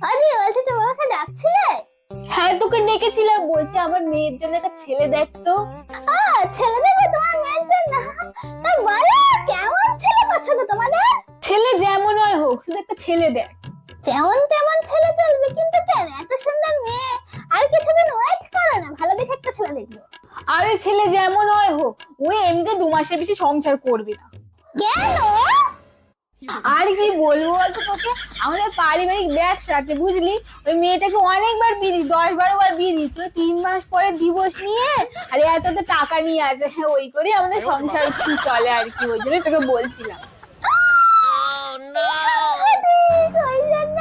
আরে বলছি তুমি আমাকে ডাকছিলে? হ্যাঁ তোকে ডেকেছিলাম, বলছে আমার মেয়ের জন্য একটা ছেলে দেখতো। ছেলে দেখো তোমার মেয়ের জন্য? তা বলো কেমন ছেলে পছন্দ তোমাদের? ছেলে যেমন হয় হোক, শুধু একটা ছেলে দেখ। যেমন তেমন ছেলে চলবে, কিন্তু কেন এত সুন্দর মেয়ে? আর কিছুদিন ওয়েট করো না, ভালো দেখে একটা ছেলে দেখবো। আরে ছেলে যেমন হয় হোক, ওই এমনিতে 2 মাসের বেশি সংসার করবে না। কেন? আর কি বলবো বলতো তোকে, আমাদের পারিবারিক ব্যবসা আছে বুঝলি, ওই মেয়েটাকে অনেকবার বিয়ে 10-12 বার বিয়ে দিচ্ছি, 3 মাস পরে ডিভোর্স নিয়ে আর এত তো টাকা নিয়ে আসে, হ্যাঁ ওই করে আমাদের সংসার চলে আর কি, ওই জন্য তোকে বলছিলাম। ওই জন্য